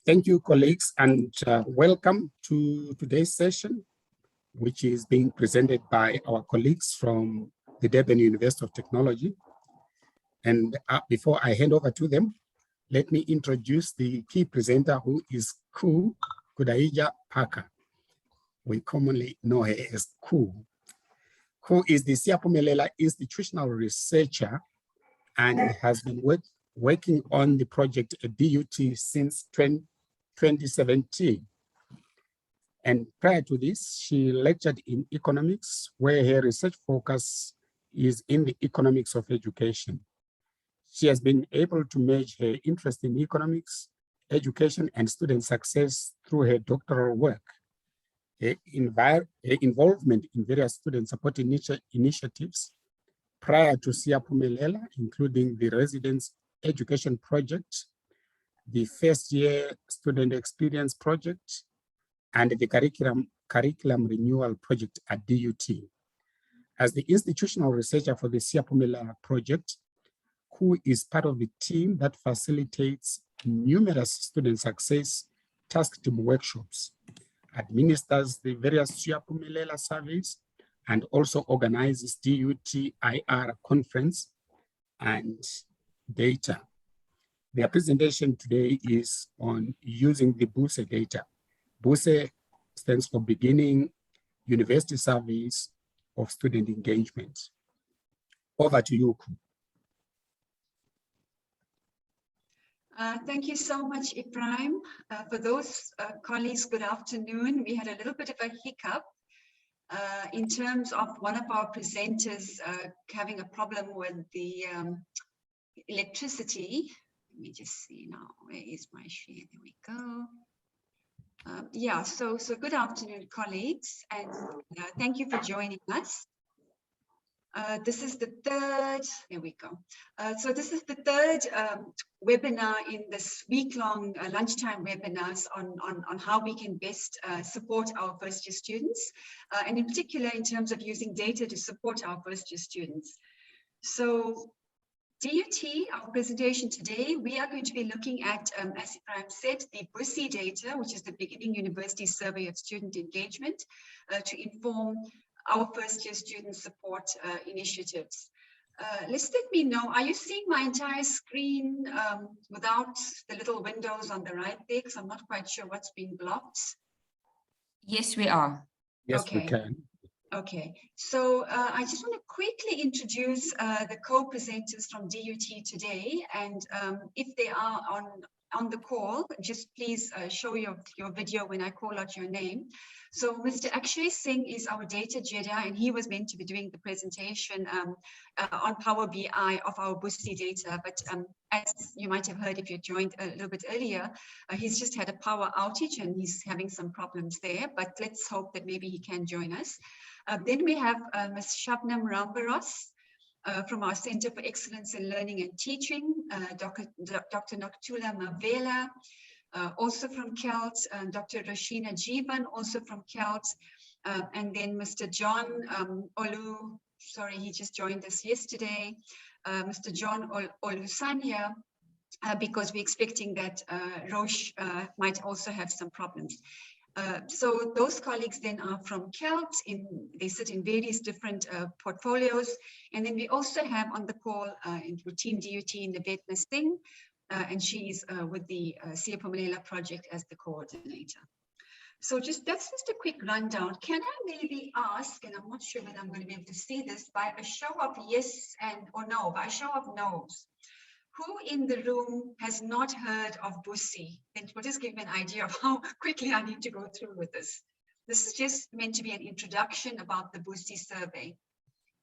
Thank you, colleagues, and welcome to today's session, which is being presented by our colleagues from the Durban University of Technology. And before I hand over to them, let me introduce the key presenter, who is Ku Kudaija Parker. We commonly know her as Ku. Ku is the Siyaphumelela institutional researcher and has been working on the project at DUT since 2017. And prior to this, she lectured in economics, where her research focus is in the economics of education. She has been able to merge her interest in economics, education, and student success through her doctoral work. Her involvement in various student support initiatives prior to Siyaphumelela, including the Residence Education Project, the First Year Student Experience Project, and the Curriculum Renewal Project at DUT. As the institutional researcher for the Siyaphumelela project, Ku is part of the team that facilitates numerous student success task team workshops, administers the various Siyaphumelela surveys, and also organizes DUT IR conference and data. Their presentation today is on using the BUSSE data. BUSSE stands for Beginning University Surveys of Student Engagement. Over to you, Ku. Thank you so much, Ibrahim. For those colleagues, good afternoon. We had a little bit of a hiccup in terms of one of our presenters having a problem with the electricity. Let me just see now, where is my share? There we go. Yeah, so good afternoon, colleagues, and thank you for joining us. This is the third, there we go. So this is the third webinar in this week-long lunchtime webinars on how we can best support our first-year students, and in particular in terms of using data to support our first-year students. So DUT, our presentation today, we are going to be looking at, as Ibrahim said, the BUSSE data, which is the Beginning University Survey of Student Engagement, to inform our first-year student support initiatives. Let me know, are you seeing my entire screen without the little windows on the right there? Because I'm not quite sure what's being blocked. Yes, we are. Yes, okay. We can. Okay, so I just want to quickly introduce the co-presenters from DUT today, and if they are on the call, just please show your video when I call out your name. So Mr. Akshay Singh is our data Jedi, and he was meant to be doing the presentation on Power BI of our BUSSE data, but as you might have heard if you joined a little bit earlier, he's just had a power outage and he's having some problems there, but let's hope that maybe he can join us. Then we have Ms. Shabnam Rambaros from our Center for Excellence in Learning and Teaching, Dr. Noktula Mavela, also from KELT, Dr. Rashina Jeevan, also from KELT, and then Mr. John Olu, sorry, he just joined us yesterday, Mr. John Olusanya, because we're expecting that Roche might also have some problems. So those colleagues then are from KELT, they sit in various different portfolios. And then we also have on the call in Team DUT in the Vetna Singh, and she's with the Siyaphumelela project as the coordinator. So that's just a quick rundown. Can I maybe ask, and I'm not sure whether I'm going to be able to see this, by a show of yes or no, by a show of no's, who in the room has not heard of BUSSE? And we'll just give me an idea of how quickly I need to go through with this. This is just meant to be an introduction about the BUSSE survey.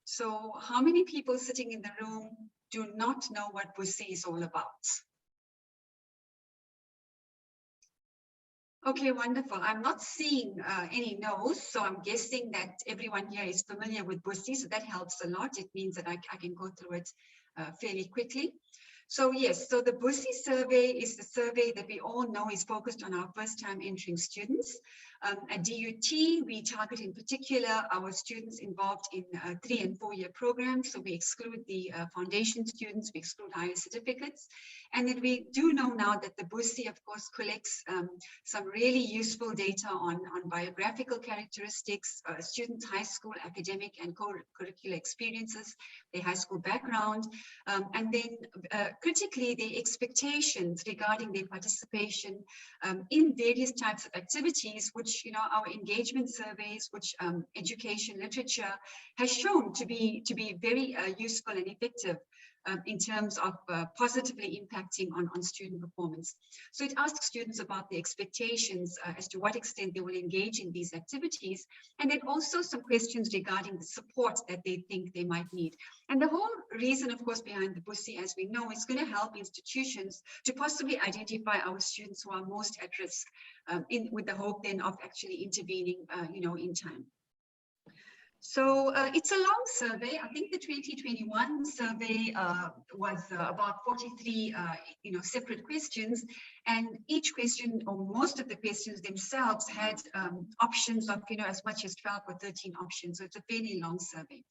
So how many people sitting in the room do not know what BUSSE is all about? Okay, wonderful. I'm not seeing any no's, so I'm guessing that everyone here is familiar with BUSSE, so that helps a lot. It means that I can go through it fairly quickly. So yes, so the BUSSE survey is the survey that we all know is focused on our first time entering students. At DUT, we target in particular our students involved in 3- and 4-year programs. So we exclude the foundation students, we exclude higher certificates. And then we do know now that the BUSSE, of course, collects some really useful data on biographical characteristics, students' high school academic and co-curricular experiences, their high school background, and then critically the expectations regarding their participation in various types of activities, which our engagement surveys, which education literature has shown to be very useful and effective in terms of positively impacting on student performance. So it asks students about the expectations as to what extent they will engage in these activities, and then also some questions regarding the support that they think they might need. And the whole reason, of course, behind the BUSSE, as we know, is going to help institutions to possibly identify our students who are most at risk, with the hope then of actually intervening, in time. So it's a long survey. I think the 2021 survey was about 43, separate questions, and each question, or most of the questions themselves, had options of, as much as 12 or 13 options. So it's a fairly long survey.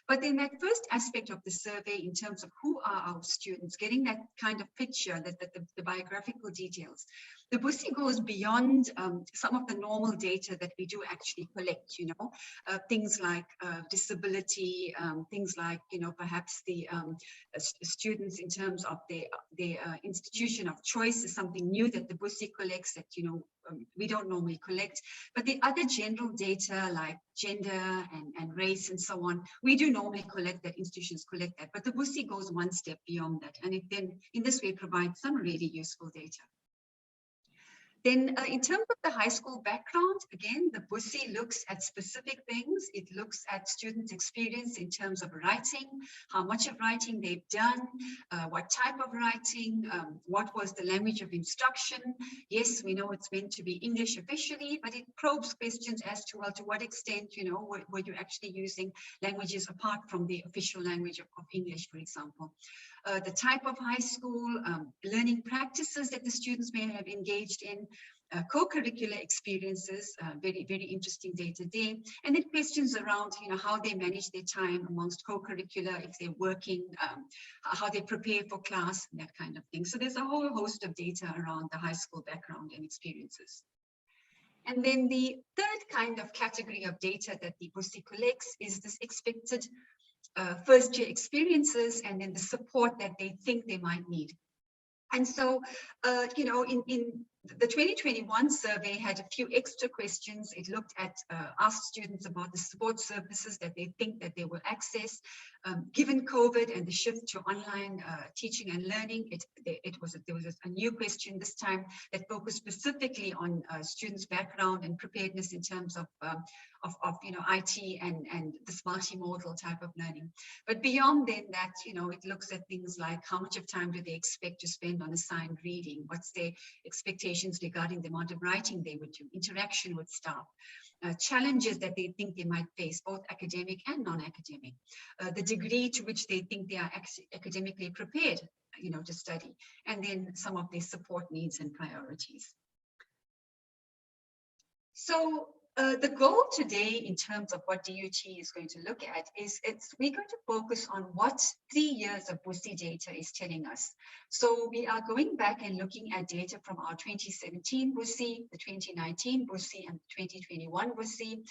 But then that first aspect of the survey, in terms of who are our students, getting that kind of picture, the biographical details, the BUSSE goes beyond some of the normal data that we do actually collect, things like disability, things like, perhaps the students in terms of their institution of choice is something new that the BUSSE collects that, we don't normally collect. But the other general data like gender and race and so on, we do normally collect that, institutions collect that. But the BUSSE goes one step beyond that, and it then in this way provides some really useful data. Then in terms of the high school background, again, the BUSSE looks at specific things. It looks at students' experience in terms of writing, how much of writing they've done, what type of writing, what was the language of instruction. Yes, we know it's meant to be English officially, but it probes questions as to, well, to what extent, were you actually using languages apart from the official language of English, for example. The type of high school, learning practices that the students may have engaged in, co-curricular experiences, very, very interesting data there. And then questions around, how they manage their time amongst co-curricular, if they're working, how they prepare for class, and that kind of thing. So there's a whole host of data around the high school background and experiences. And then the third kind of category of data that the BUSSE collects is this expected first-year experiences, and then the support that they think they might need. And so, in the 2021 survey had a few extra questions. It looked at, asked students about the support services that they think that they will access. Given COVID and the shift to online teaching and learning, there was a new question this time that focused specifically on students' background and preparedness in terms of IT and this multimodal type of learning. But beyond then that, it looks at things like how much of time do they expect to spend on assigned reading, what's their expectations regarding the amount of writing they would do, interaction with staff, challenges that they think they might face, both academic and non-academic, the degree to which they think they are academically prepared, to study, and then some of their support needs and priorities. So the goal today in terms of what DUT is going to look at is we're going to focus on what 3 years of BUSSE data is telling us. So we are going back and looking at data from our 2017 BUSSE, the 2019 BUSSE, and the 2021 BUSSE.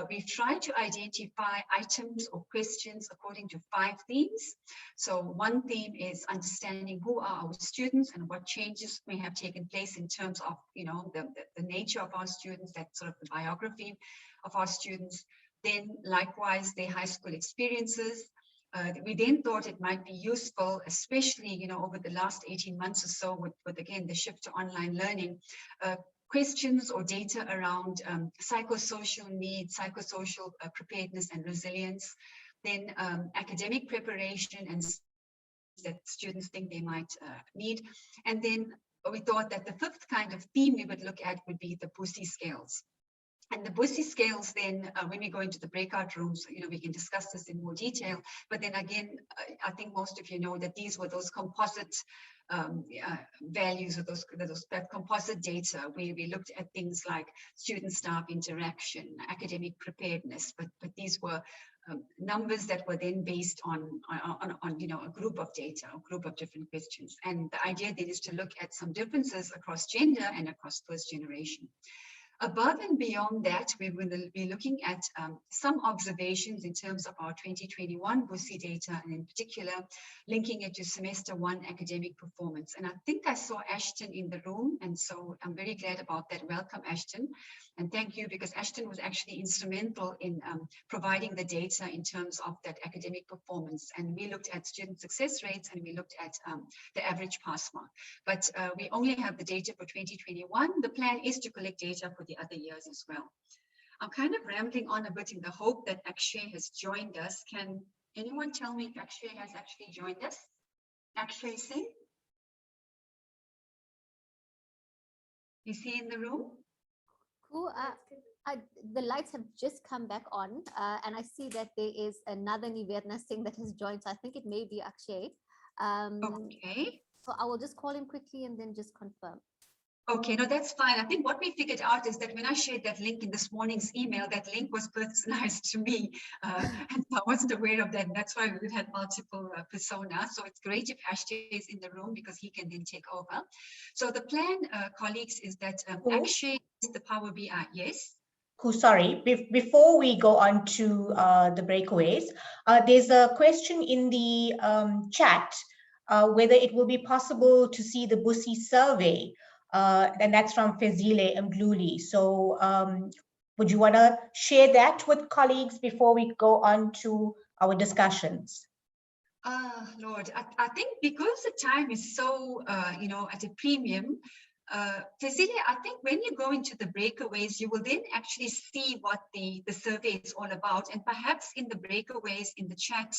We've tried to identify items or questions according to 5 themes. So one theme is understanding who are our students and what changes may have taken place in terms of, the nature of our students, that sort of the biography of our students. Then likewise, their high school experiences. We then thought it might be useful, especially, over the last 18 months or so with again, the shift to online learning, questions or data around psychosocial needs, psychosocial preparedness and resilience, then academic preparation and that students think they might need. And then we thought that the 5th kind of theme we would look at would be the BUSSE scales. And the BUSSE scales then, when we go into the breakout rooms, we can discuss this in more detail. But then again, I think most of you know that these were those composite values, or that composite data where we looked at things like student-staff interaction, academic preparedness, but these were numbers that were then based on a group of data, a group of different questions. And the idea then is to look at some differences across gender and across first generation. Above and beyond that, we will be looking at some observations in terms of our 2021 BUSSE data, and in particular, linking it to semester 1 academic performance. And I think I saw Ashton in the room, and so I'm very glad about that. Welcome, Ashton. And thank you, because Ashton was actually instrumental in providing the data in terms of that academic performance. And we looked at student success rates, and we looked at the average pass mark. But we only have the data for 2021. The plan is to collect data for the other years as well. I'm kind of rambling on a bit in the hope that Akshay has joined us. Can anyone tell me if Akshay has actually joined us? Akshay Singh? Is he in the room? Cool. The lights have just come back on, and I see that there is another Nivedna Singh that has joined. So I think it may be Akshay. Okay. So I will just call him quickly and then just confirm. Okay, no, that's fine. I think what we figured out is that when I shared that link in this morning's email, that link was personalized to me, and I wasn't aware of that. And that's why we've had multiple personas. So it's great if Akshay is in the room, because he can then take over. So the plan, colleagues, is that Akshay is the Power BI. Yes. Cool, sorry, before we go on to the breakaways, there's a question in the chat whether it will be possible to see the BUSSE survey. And that's from Fezile Mgluli. So would you want to share that with colleagues before we go on to our discussions? Lord, I think because the time is so, at a premium, Fezile, I think when you go into the breakaways, you will then actually see what the survey is all about. And perhaps in the breakaways, in the chat,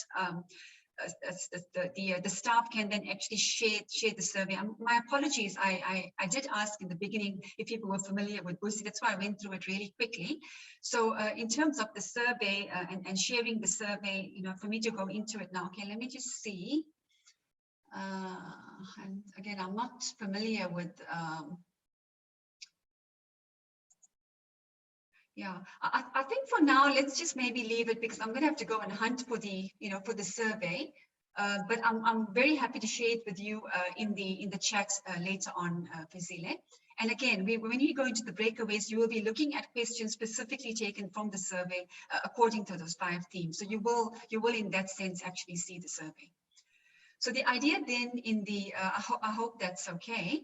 the staff can then actually share the survey. My apologies, I did ask in the beginning if people were familiar with BUSSE. That's why I went through it really quickly. So in terms of the survey and sharing the survey, for me to go into it now, okay, let me just see. And again, I'm not familiar with yeah, I think for now, let's just maybe leave it, because I'm going to have to go and hunt for the, for the survey. But I'm very happy to share it with you in the chat later on, Fezile. And again, when you go into the breakaways, you will be looking at questions specifically taken from the survey according to those 5 themes. So you will in that sense actually see the survey. So the idea then in the, I hope that's okay.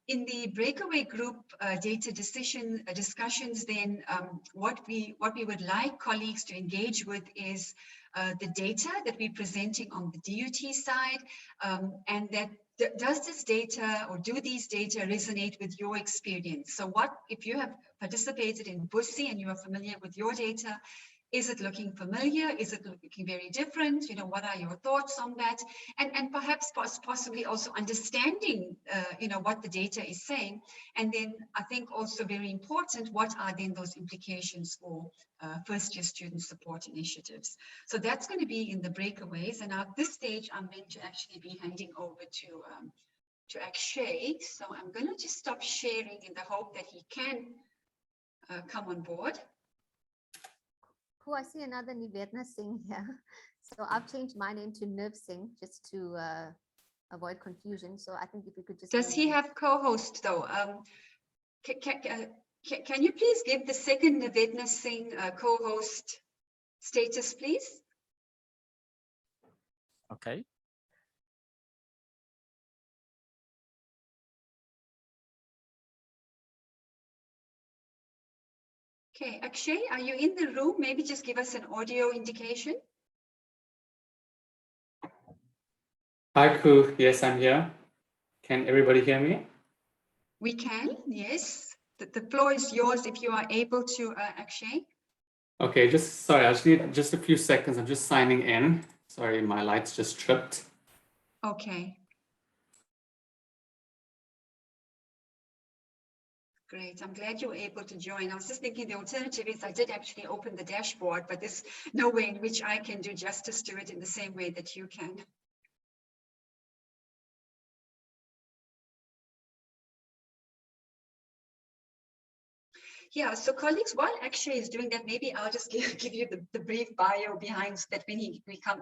In the breakaway group data discussions, then what we would like colleagues to engage with is the data that we're presenting on the DUT side, and that does this data, or do these data resonate with your experience? So what, if you have participated in BUSSE and you are familiar with your data, is it looking familiar? Is it looking very different? What are your thoughts on that? And perhaps possibly also understanding, what the data is saying. And then I think also very important, what are then those implications for first-year student support initiatives? So that's going to be in the breakaways. And at this stage, I'm meant to actually be handing over to Akshay. So I'm going to just stop sharing in the hope that he can come on board. Cool, I see another Nivedna Singh here. So I've changed my name to Nirv Singh just to avoid confusion. So I think if you could just— Does he have co-host though? Can you please give the second Nivedna Singh co-host status, please? Okay. Okay, Akshay, are you in the room? Maybe just give us an audio indication. Hi, Ku. Yes, I'm here. Can everybody hear me? We can, yes. The floor is yours if you are able to, Akshay. Okay, sorry, I just need just a few seconds. I'm just signing in. Sorry, my lights just tripped. Okay. Great. I'm glad you were able to join. I was just thinking the alternative is I did actually open the dashboard, but there's no way in which I can do justice to it in the same way that you can. Yeah, so colleagues, while Akshay is doing that, maybe I'll just give you the brief bio behind so that when he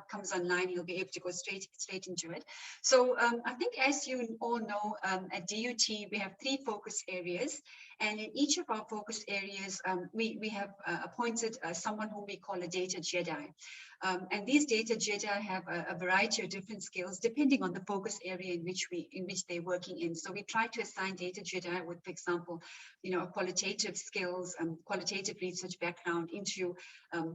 comes online, he'll be able to go straight into it. So I think, as you all know, at DUT, we have 3 focus areas. And in each of our focus areas, we have appointed someone whom we call a data Jedi. And these data Jedi have a variety of different skills depending on the focus area in which they're working in. So we try to assign data Jedi with, for example, qualitative skills, qualitative research background into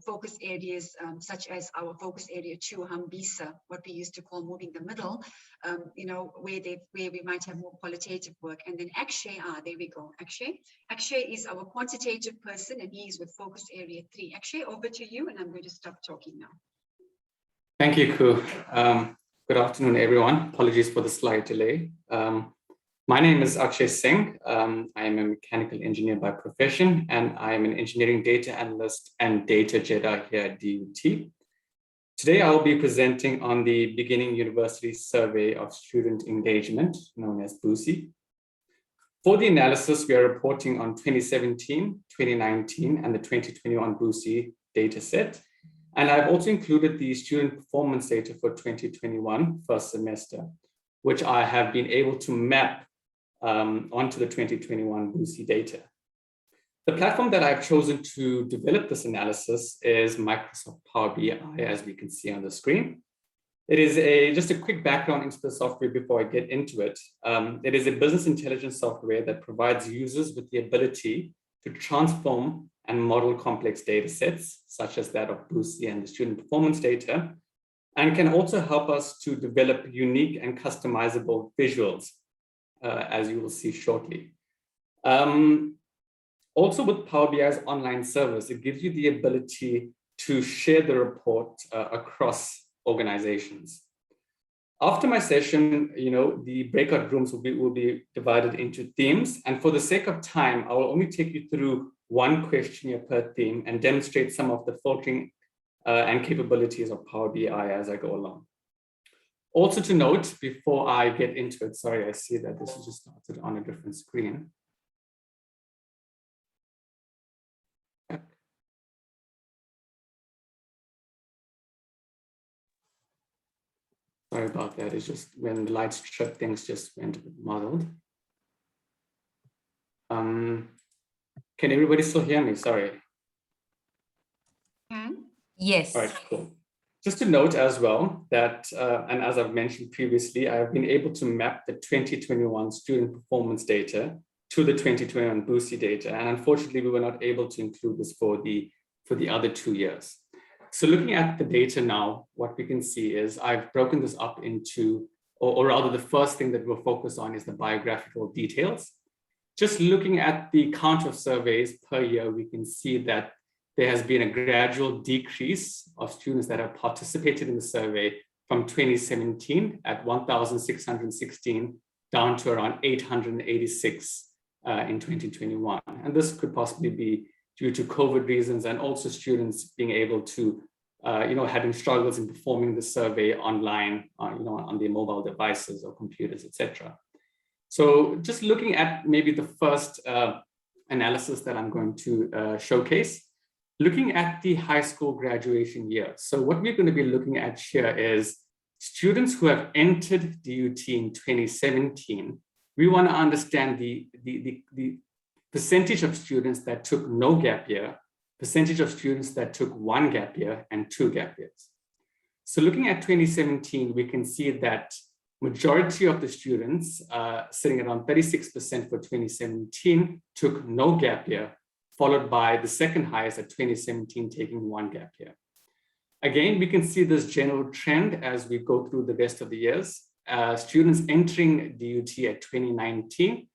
focus areas such as our focus area 2, BUSSE, what we used to call moving the middle, where we might have more qualitative work. And then Akshay, there we go, Akshay. Akshay is our quantitative person, and he is with focus area 3. Akshay, over to you, and I'm going to stop talking now. Thank you, Ku. Good afternoon, everyone. Apologies for the slight delay. My name is Akshay Singh. I am a mechanical engineer by profession, and I am an engineering data analyst and data Jedi here at DUT. Today, I will be presenting on the Beginning University Survey of Student Engagement, known as BUSSE. For the analysis, we are reporting on 2017, 2019, and the 2021 BUSSE data set. And I've also included the student performance data for 2021 first semester, which I have been able to map onto the 2021 BUSSE data. The platform that I've chosen to develop this analysis is Microsoft Power BI, as we can see on the screen. It is just a quick background into the software before I get into it. It is a business intelligence software that provides users with the ability to transform and model complex data sets, such as that of BUSSE and the student performance data, and can also help us to develop unique and customizable visuals, as you will see shortly. Also with Power BI's online service, it gives you the ability to share the report across organizations. After my session, the breakout rooms will be divided into themes. And for the sake of time, I will only take you through one questionnaire per theme and demonstrate some of the filtering and capabilities of Power BI as I go along. Also to note, before I get into it, sorry, I see that this is just started on a different screen. Sorry about that. It's just when the lights tripped, things just went a bit muddled. Can everybody still hear me? Sorry. Yes. All right, cool. Just to note as well that, and as I've mentioned previously, I have been able to map the 2021 student performance data to the 2021 BUSSE data. And unfortunately, we were not able to include this for the other 2 years. So looking at the data now, what we can see is I've broken this up into, or rather the first thing that we'll focus on is the biographical details. Just looking at the count of surveys per year, we can see that there has been a gradual decrease of students that have participated in the survey from 2017 at 1,616 down to around 886 in 2021. And this could possibly be due to COVID reasons and also students being able to, having struggles in performing the survey online, on their mobile devices or computers, etc. So just looking at maybe the first analysis that I'm going to showcase, looking at the high school graduation year. So what we're going to be looking at here is students who have entered DUT in 2017. We want to understand the percentage of students that took no gap year, percentage of students that took 1 gap year and 2 gap years. So looking at 2017, we can see that majority of the students, sitting around 36% for 2017, took no gap year, followed by the second highest at 2017 taking 1 gap year. Again, we can see this general trend as we go through the rest of the years. Students entering DUT at 2019,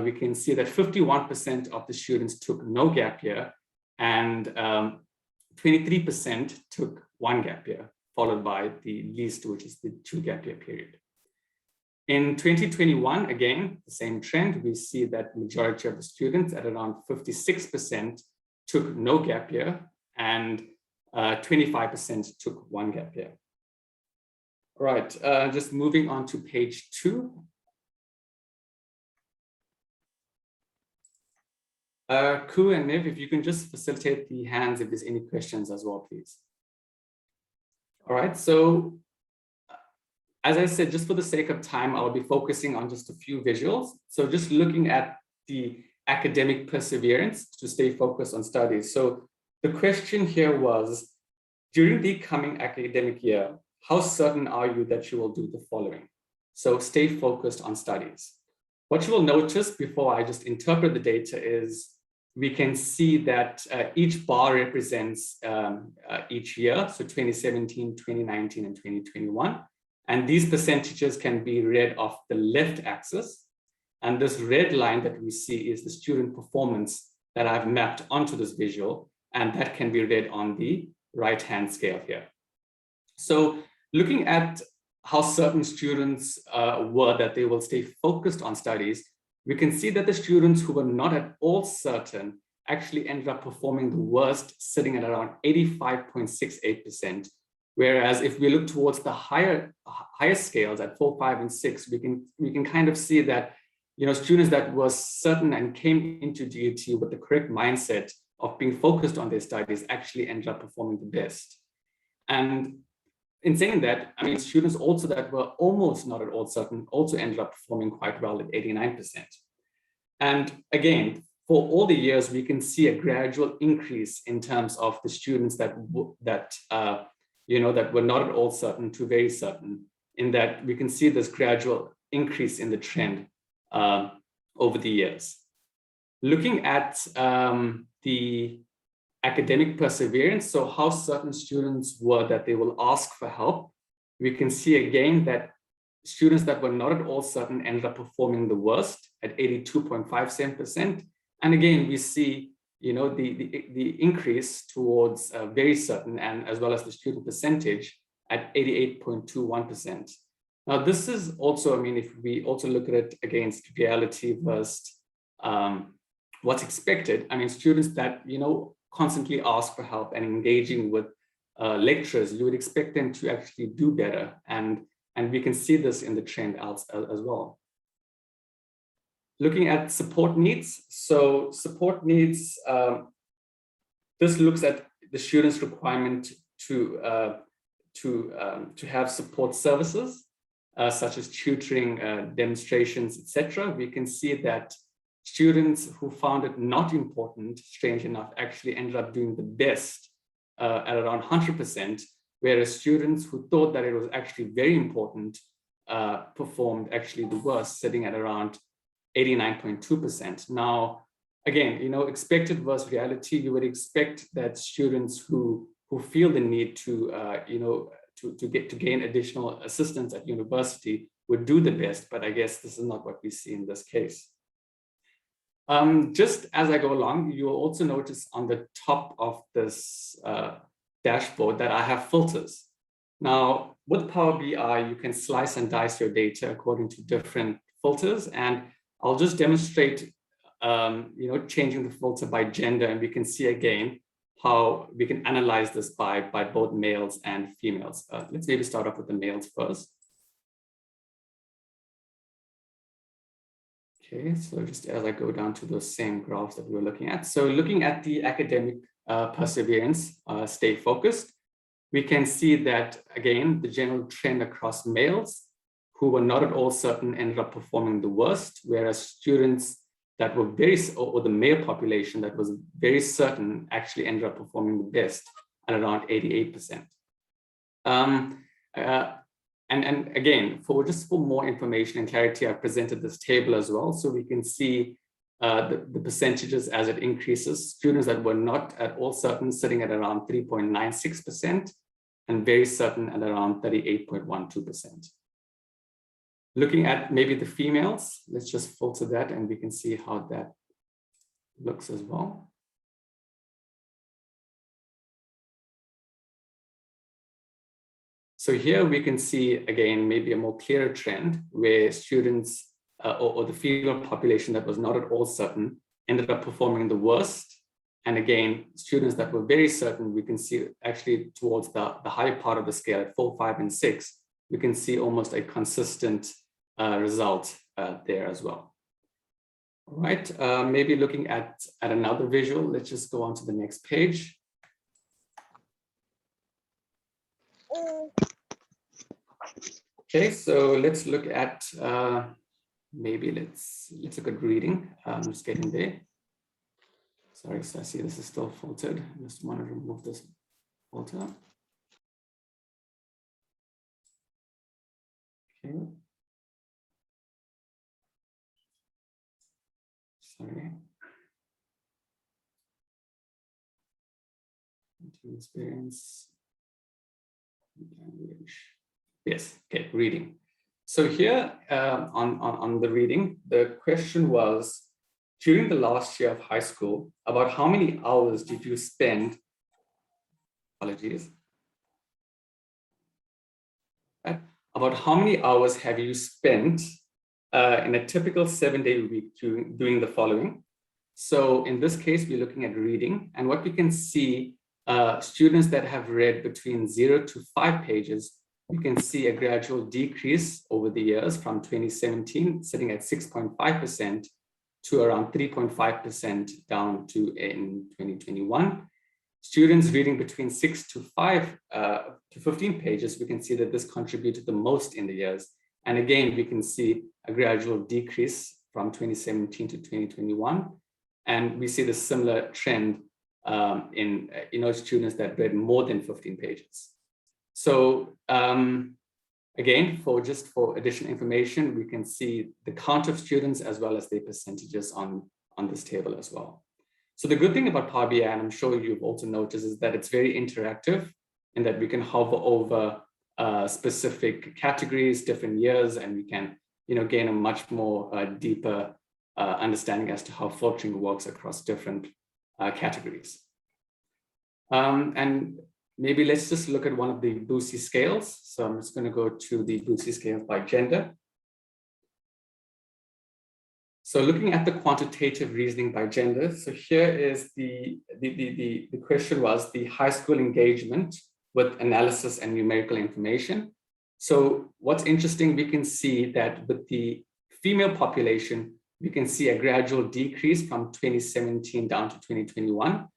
we can see that 51% of the students took no gap year and 23% took 1 gap year, followed by the least, which is the 2 gap year period. In 2021, again, the same trend, we see that majority of the students at around 56% took no gap year and 25% took one gap year. All right, just moving on to page 2. Ku and Niv, if you can just facilitate the hands if there's any questions as well, please. All right, so as I said, just for the sake of time, I'll be focusing on just a few visuals. So just looking at the academic perseverance to stay focused on studies. So the question here was, during the coming academic year, how certain are you that you will do the following? So stay focused on studies. What you will notice before I just interpret the data is we can see that each bar represents each year, so 2017, 2019, and 2021. And these percentages can be read off the left axis. And this red line that we see is the student performance that I've mapped onto this visual, and that can be read on the right-hand scale here. So looking at how certain students were that they will stay focused on studies, we can see that the students who were not at all certain actually ended up performing the worst, sitting at around 85.68%. Whereas if we look towards the higher scales at 4, 5, and 6, we can kind of see that, you know, students that were certain and came into DUT with the correct mindset of being focused on their studies actually ended up performing the best. And in saying that, I mean, students also that were almost not at all certain also ended up performing quite well at 89%. And again, for all the years, we can see a gradual increase in terms of the students that were not at all certain to very certain, in that we can see this gradual increase in the trend over the years. Looking at the academic perseverance, so how certain students were that they will ask for help, we can see again that students that were not at all certain ended up performing the worst at 82.57%. And again, we see, you know, the increase towards very certain, and as well as the student percentage at 88.21%. Now, this is also, I mean, if we also look at it against reality versus what's expected, I mean, students that, you know, constantly ask for help and engaging with lecturers, you would expect them to actually do better. And we can see this in the trend as well. Looking at support needs. So support needs, this looks at the student's requirement to have support services, such as tutoring, demonstrations, etc. We can see that students who found it not important, strange enough, actually ended up doing the best at around 100%, whereas students who thought that it was actually very important performed actually the worst, sitting at around 89.2%. Now, again, you know, expected versus reality, you would expect that students who feel the need to, to gain additional assistance at university would do the best, but I guess this is not what we see in this case. Just as I go along, you will also notice on the top of this dashboard that I have filters. Now, with Power BI, you can slice and dice your data according to different filters, and I'll just demonstrate, changing the filter by gender, and we can see again how we can analyze this by both males and females. Let's maybe start off with the males first. Okay, so just as I go down to those same graphs that we were looking at. So looking at the academic perseverance, stay focused, we can see that, again, the general trend across males who were not at all certain ended up performing the worst, whereas students that were or the male population that was very certain actually ended up performing the best at around 88%. And again, for more information and clarity, I've presented this table as well, so we can see the percentages as it increases. Students that were not at all certain sitting at around 3.96% and very certain at around 38.12%. Looking at maybe the females, let's just filter that and we can see how that looks as well. So here we can see, again, maybe a more clear trend where students or the female population that was not at all certain ended up performing the worst. And again, students that were very certain, we can see actually towards the higher part of the scale at 4, 5, and 6, we can see almost a consistent result there as well. All right, maybe looking at another visual, let's just go on to the next page. Okay, so let's look at, maybe let's look at reading. I'm just getting there. Sorry, so I see this is still filtered. I just want to remove this filter. Okay. Sorry. Experience. Language. Yes, okay, reading. So here on the reading, the question was, during the last year of high school, about how many hours did you spend, apologies, about how many hours have you spent in a typical 7-day week doing the following? So in this case, we're looking at reading, and what we can see, students that have read between 0 to 5 pages, we can see a gradual decrease over the years from 2017, sitting at 6.5% to around 3.5% down to in 2021. Students reading between 6 to 15 pages, we can see that this contributed the most in the years. And again, we can see a gradual decrease from 2017 to 2021. And we see the similar trend in students that read more than 15 pages. So again, for additional information, we can see the count of students as well as their percentages on this table as well. So the good thing about Power BI, and I'm sure you've also noticed, is that it's very interactive in that we can hover over specific categories, different years, and we can gain a much more deeper understanding as to how filtering works across different categories. And maybe let's just look at one of the BUSSE scales. So I'm just going to go to the BUSSE scale by gender. So looking at the quantitative reasoning by gender, so here is the question was the high school engagement with analysis and numerical information. So what's interesting, we can see that with the female population, we can see a gradual decrease from 2017 down to 2021.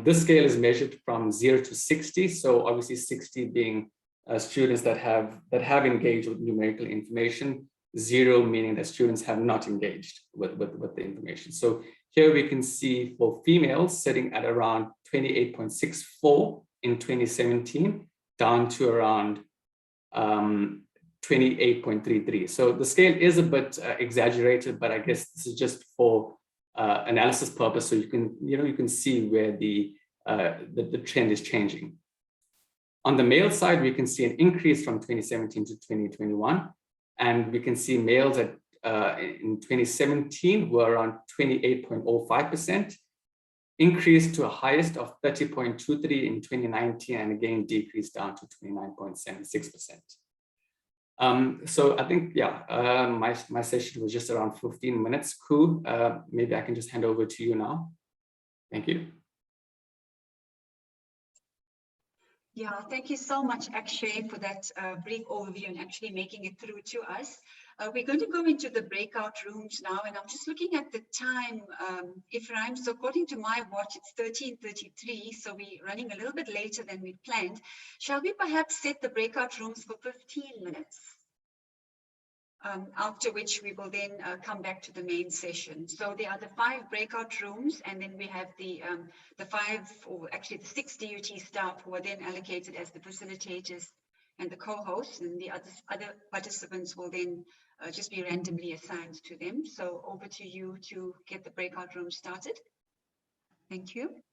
This scale is measured from 0 to 60. So obviously 60 being students that have engaged with numerical information, 0 meaning that students have not engaged with the information. So here we can see for females sitting at around 28.64 in 2017, down to around 28.33. So the scale is a bit exaggerated, but I guess this is just for analysis purpose. So you can see where the trend is changing. On the male side, we can see an increase from 2017 to 2021. And we can see males in 2017 were around 28.05%, increased to a highest of 30.23 in 2019, and again decreased down to 29.76%. So I think, yeah, my session was just around 15 minutes. Cool. Maybe I can just hand over to you now. Thank you. Yeah, thank you so much, Akshay, for that brief overview and actually making it through to us. We're going to go into the breakout rooms now, and I'm just looking at the time, Ephraim. So according to my watch, it's 13:33, so we're running a little bit later than we planned. Shall we perhaps set the breakout rooms for 15 minutes? After which we will then come back to the main session. So there are the 5 breakout rooms, and then we have the 5, or actually the 6 DUT staff who are then allocated as the facilitators and the co-hosts, and the other participants will then just be randomly assigned to them. So over to you to get the breakout room started. Thank you.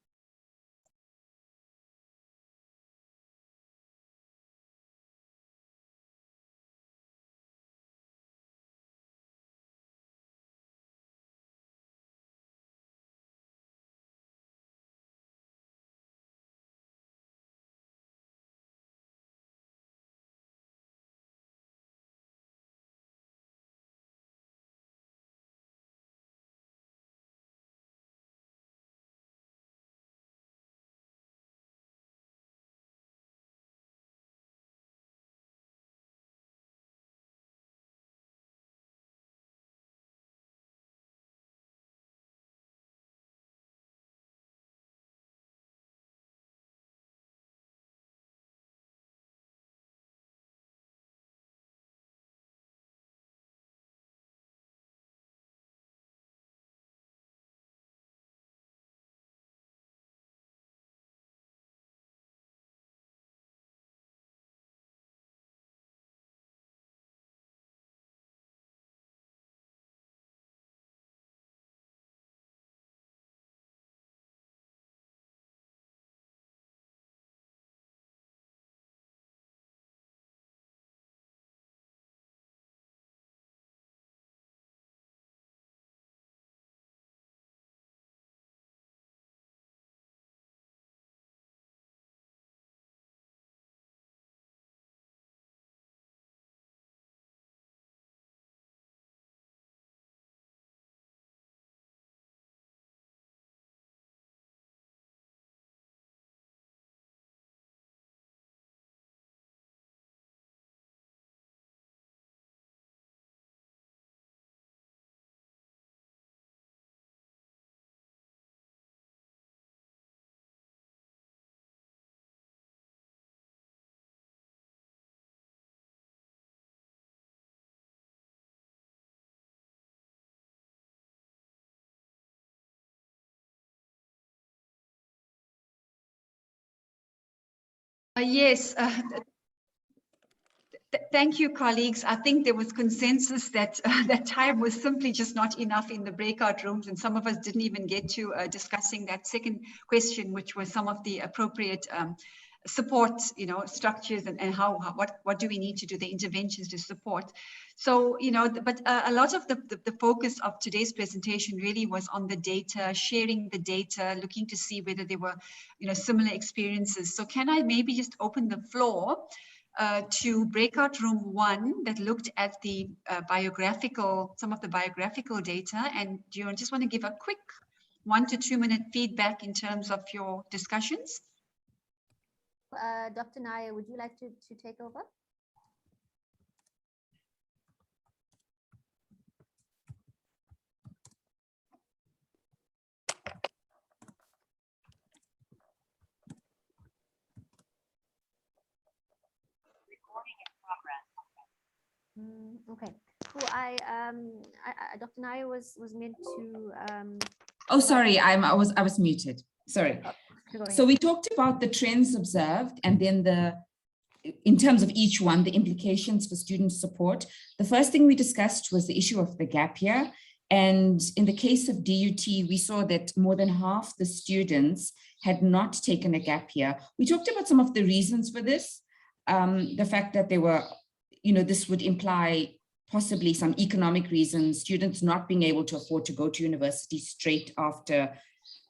Yes. Thank you, colleagues. I think there was consensus that that time was simply just not enough in the breakout rooms, and some of us didn't even get to discussing that second question, which was some of the appropriate support, structures and how what do we need to do, the interventions to support. So, but a lot of the focus of today's presentation really was on the data, sharing the data, looking to see whether there were, similar experiences. So can I maybe just open the floor to breakout room 1 that looked at the some of the biographical data, and do you just want to give a quick 1 to 2 minute feedback in terms of your discussions? Dr. Naya, would you like to take over? Okay. Cool. Dr. Naya was meant to. Oh, sorry, I was muted. Sorry. So we talked about the trends observed, and then in terms of each one, the implications for student support. The first thing we discussed was the issue of the gap year. And in the case of DUT, we saw that more than half the students had not taken a gap year. We talked about some of the reasons for this. The fact that they were, this would imply possibly some economic reasons, students not being able to afford to go to university straight after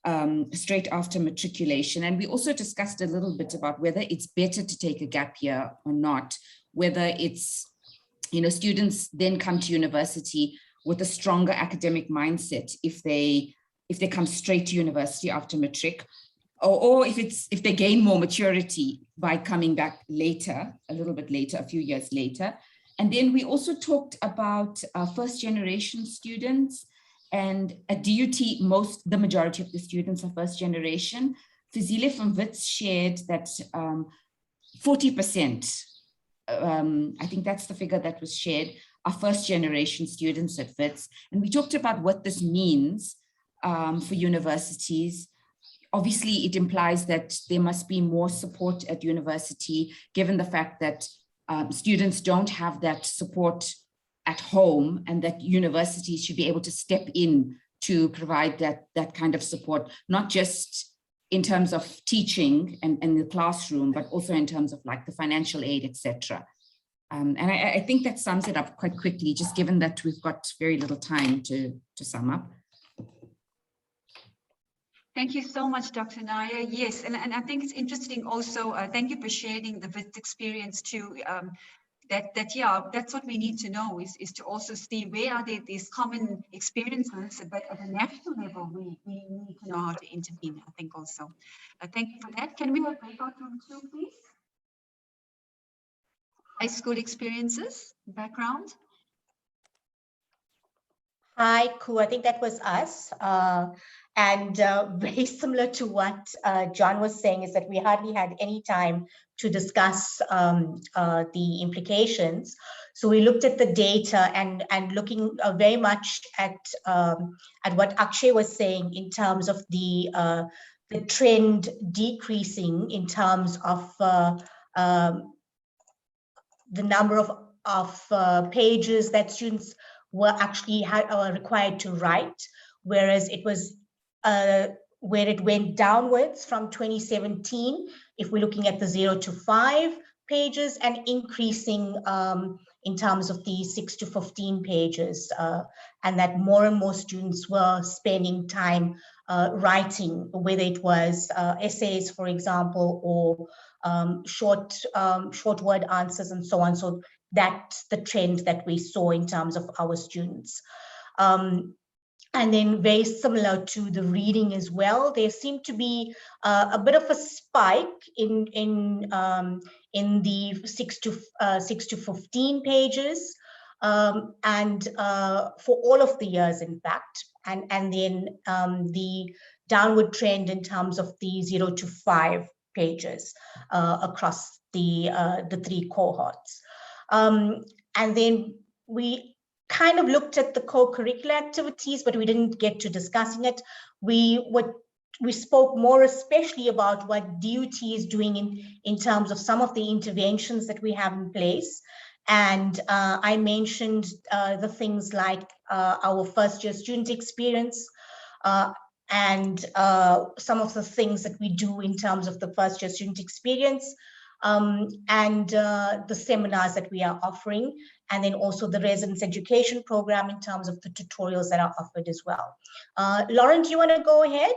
matriculation. And we also discussed a little bit about whether it's better to take a gap year or not, whether it's, students then come to university with a stronger academic mindset if they come straight to university after matric, or if they gain more maturity by coming back later, a little bit later, a few years later. And then we also talked about first generation students. And at DUT, the majority of the students are first generation. Fizile from WITS shared that 40%, I think that's the figure that was shared, are first generation students at WITS. And we talked about what this means for universities. Obviously, it implies that there must be more support at university, given the fact that students don't have that support at home, and that universities should be able to step in to provide that kind of support, not just in terms of teaching and the classroom, but also in terms of like the financial aid, etc. And I think that sums it up quite quickly, just given that we've got very little time to sum up. Thank you so much, Dr. Naya. Yes, and I think it's interesting also, thank you for sharing the WITS experience too. Yeah, that's what we need to know is to also see where are these common experiences, but at a national level, we need to know how to intervene, I think also. Thank you for that. Can we have breakout room 2, please? High school experiences, background. Hi, Ku, I think that was us. And very similar to what John was saying is that we hardly had any time to discuss the implications. So we looked at the data and looking very much at what Akshay was saying in terms of the trend decreasing in terms of the number of pages that students were actually required to write, whereas it was where it went downwards from 2017, if we're looking at the 0 to 5 pages, and increasing in terms of the 6 to 15 pages, and that more and more students were spending time writing, whether it was essays, for example, or short word answers and so on. So that's the trend that we saw in terms of our students. And then very similar to the reading as well, there seemed to be a bit of a spike in the 6 to 15 pages, and for all of the years, in fact, and then the downward trend in terms of the 0 to 5 pages across the 3 cohorts. And then we kind of looked at the co-curricular activities, but we didn't get to discussing it. We were we spoke more especially about what DUT is doing in terms of some of the interventions that we have in place. And I mentioned the things like our first year student experience and some of the things that we do in terms of the first year student experience and the seminars that we are offering, and then also the residence education program in terms of the tutorials that are offered as well. Lauren, do you want to go ahead?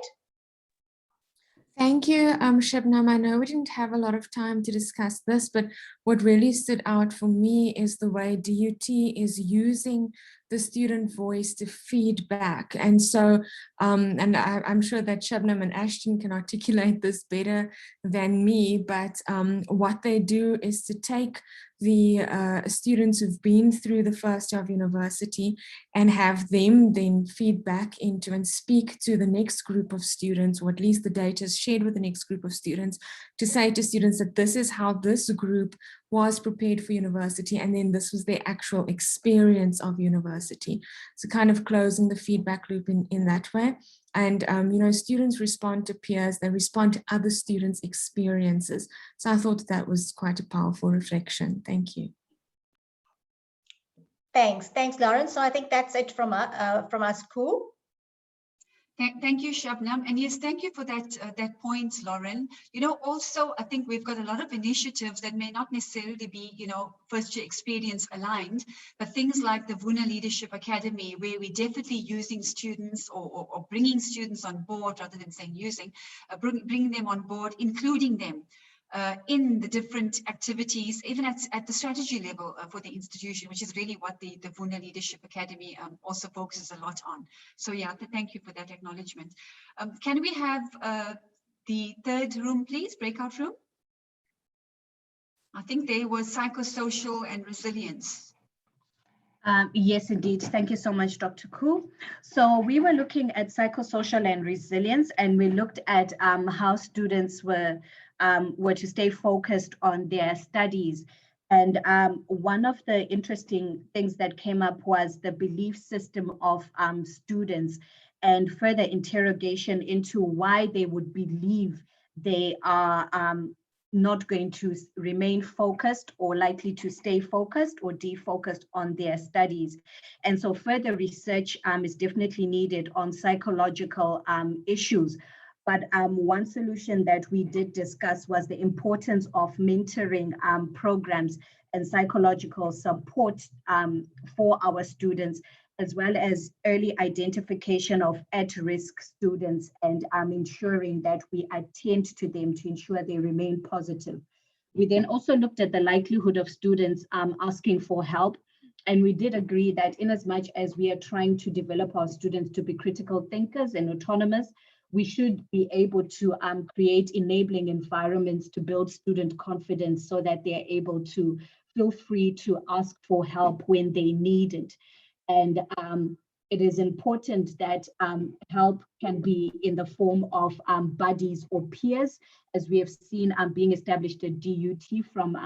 Thank you, Shabnam. I know we didn't have a lot of time to discuss this, but what really stood out for me is the way DUT is using the student voice to feed back. And so, and I'm sure that Shabnam and Ashton can articulate this better than me, but what they do is to take the students who've been through the first year of university and have them then feed back into and speak to the next group of students, or at least the data is shared with the next group of students, to say to students that this is how this group was prepared for university, and then this was their actual experience of university. So kind of closing the feedback loop in that way. And, you know, students respond to peers, they respond to other students' experiences. So I thought that was quite a powerful reflection. Thank you. Thanks, Lauren. So I think that's it from us, Koo. Thank you, Shabnam. And yes, thank you for that point, Lauren. You know, also, I think we've got a lot of initiatives that may not necessarily be, you know, first year experience aligned, but things like the VUNA Leadership Academy, where we're definitely using students or bringing students on board rather than saying using, bringing them on board, including them in the different activities, even at the strategy level for the institution, which is really what the VUNA Leadership Academy also focuses a lot on. So yeah, thank you for that acknowledgement. Can we have the third room, please, breakout room? I think there was psychosocial and resilience. Yes, indeed. Thank you so much, Dr. Koo. So we were looking at psychosocial and resilience, and we looked at how students were to stay focused on their studies. And one of the interesting things that came up was the belief system of students, and further interrogation into why they would believe they are not going to remain focused or likely to stay focused or defocused on their studies. And so further research is definitely needed on psychological issues. But one solution that we did discuss was the importance of mentoring programs and psychological support for our students, as well as early identification of at-risk students and ensuring that we attend to them to ensure they remain positive. We then also looked at the likelihood of students asking for help. And we did agree that in as much as we are trying to develop our students to be critical thinkers and autonomous, we should be able to create enabling environments to build student confidence so that they're able to feel free to ask for help when they need it. And it is important that help can be in the form of buddies or peers, as we have seen being established at DUT from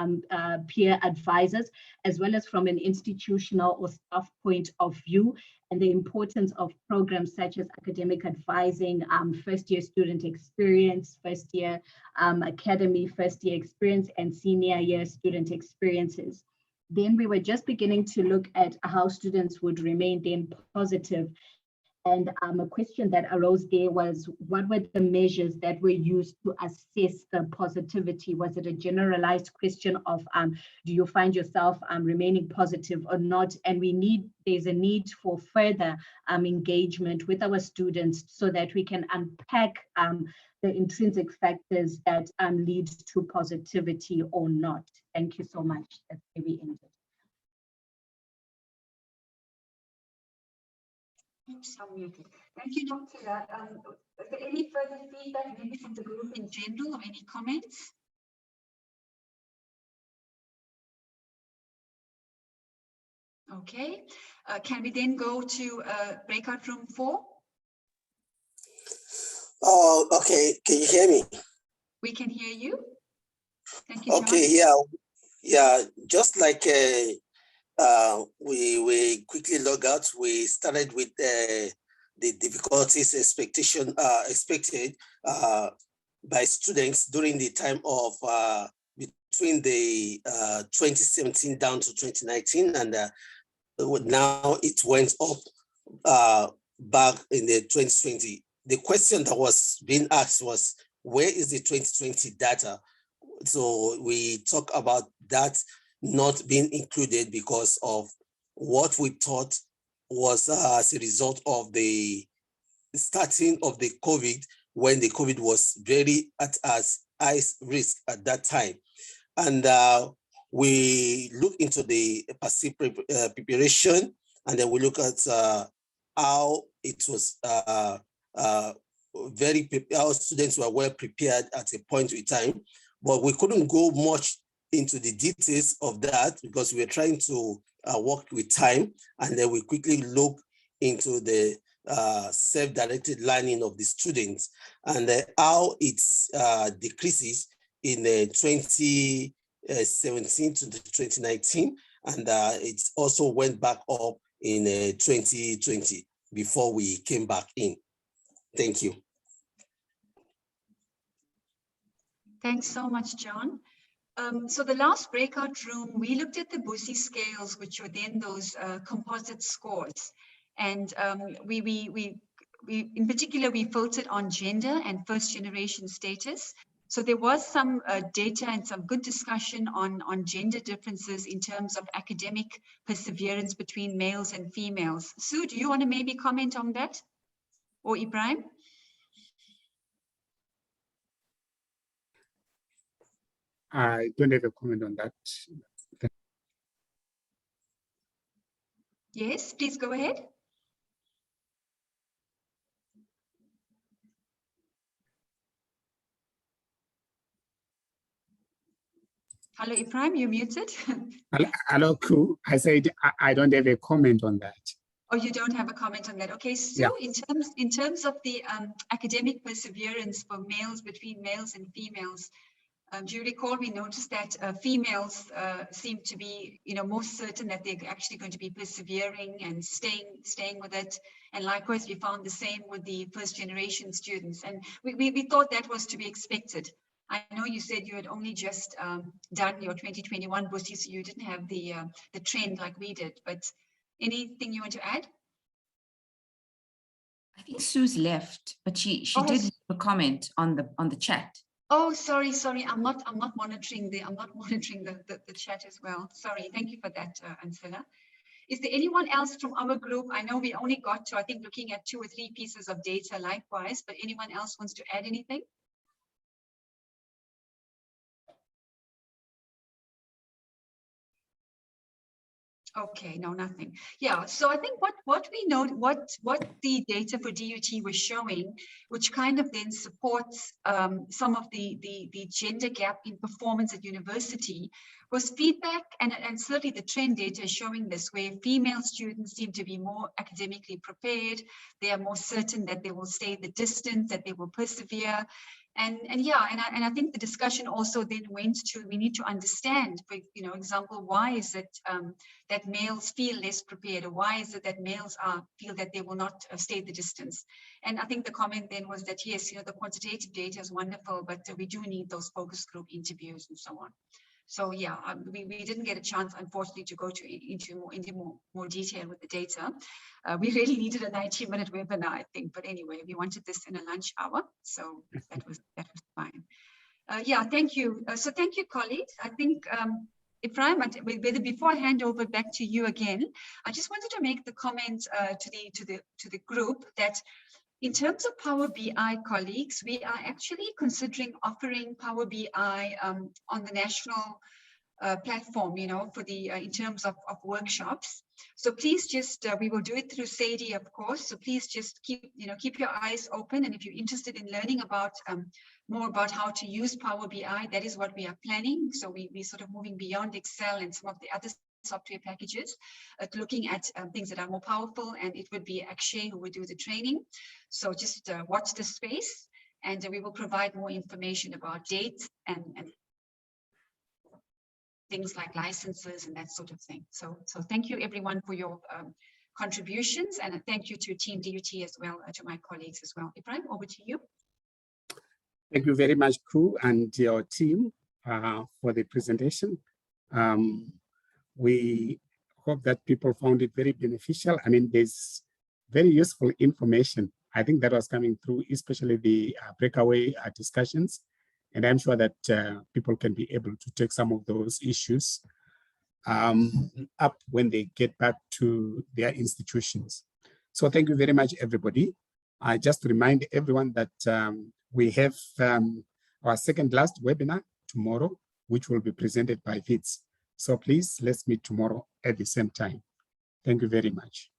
peer advisors, as well as from an institutional or staff point of view, and the importance of programs such as academic advising, first year student experience, first year academy, first year experience, and senior year student experiences. Then we were just beginning to look at how students would remain then positive. And a question that arose there was, what were the measures that were used to assess the positivity? Was it a generalized question of, do you find yourself remaining positive or not? And there's a need for further engagement with our students so that we can unpack the intrinsic factors that lead to positivity or not. Thank you so much. That's where we ended. Oops, I'm muted. Thank you, Dr. Is there any further feedback, maybe from the group in general, or any comments? Okay, can we then go to breakout room 4? Oh, okay. Can you hear me? We can hear you. Thank you, okay, John. yeah. Just like we quickly log out, we started with the difficulties expected by students during the time of between the 2017 down to 2019, and now it went up back in the 2020. The question that was being asked was, where is the 2020 data? So we talk about that not being included because of what we thought was as a result of the starting of the COVID, when the COVID was very at as high risk at that time. And we look into the passive preparation, and then we look at how it was how students were well prepared at a point in time, but we couldn't go much into the details of that because we were trying to work with time, and then we quickly look into the self-directed learning of the students and how it decreases in 2017 to 2019, and it also went back up in 2020 before we came back in. Thank you. Thanks so much, John. So the last breakout room, we looked at the BUSSE scales, which were then those composite scores. And we in particular, we filtered on gender and first generation status. So there was some data and some good discussion on gender differences in terms of academic perseverance between males and females. Sue, do you want to maybe comment on that? Or Ibrahim? I don't have a comment on that. Yes, please go ahead. Hello, Ibrahim, you're muted. Hello, Ku. I said I don't have a comment on that. Oh, you don't have a comment on that. Okay, so yeah. in terms of the academic perseverance for males, between males and females, do you recall we noticed that females seem to be, more certain that they're actually going to be persevering and staying with it. And likewise, we found the same with the first generation students. And we thought that was to be expected. I know you said you had only just done your 2021 BUSSE, so you didn't have the trend like we did. But anything you want to add? I think Sue's left, but she did leave a comment on the chat. Oh, sorry. I'm not monitoring the chat as well. Sorry. Thank you for that, Ansela. Is there anyone else from our group? I know we only got to, I think, looking at 2 or 3 pieces of data likewise, but anyone else wants to add anything? Okay, no, nothing. Yeah, so I think what we know, what the data for DUT was showing, which kind of then supports some of the gender gap in performance at university, was feedback, and certainly the trend data is showing this, where female students seem to be more academically prepared. They are more certain that they will stay the distance, that they will persevere. And I think the discussion also then went to, we need to understand, for example, why is it that males feel less prepared, or why is it that males feel that they will not stay the distance? And I think the comment then was that, yes, the quantitative data is wonderful, but we do need those focus group interviews and so on. So yeah, we didn't get a chance, unfortunately, to go into more detail with the data. We really needed a 90-minute webinar, I think. But anyway, we wanted this in a lunch hour, so that was fine. Yeah, thank you. So thank you, colleagues. I think Ibrahim, before I hand over back to you again, I just wanted to make the comment to the group that, in terms of Power BI, colleagues, we are actually considering offering Power BI on the national platform, for in terms of workshops. So please just, we will do it through Sadie, of course. So please just keep your eyes open. And if you're interested in learning about more about how to use Power BI, that is what we are planning. So we're sort of moving beyond Excel and some of the other software packages, looking at things that are more powerful, and it would be Akshay who would do the training. So just watch the space, and we will provide more information about dates and things like licenses and that sort of thing. So thank you everyone for your contributions, and a thank you to Team DUT as well, to my colleagues as well. Ibrahim, over to you. Thank you very much, Crew, and your team for the presentation. We hope that people found it very beneficial. I mean, there's very useful information. I think that was coming through, especially the breakaway discussions. And I'm sure that people can be able to take some of those issues up when they get back to their institutions. So thank you very much, everybody. I just remind everyone that we have our second last webinar tomorrow, which will be presented by Fitz. So please, let's meet tomorrow at the same time. Thank you very much.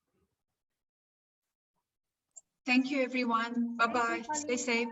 Thank you, everyone. Bye-bye. Stay safe.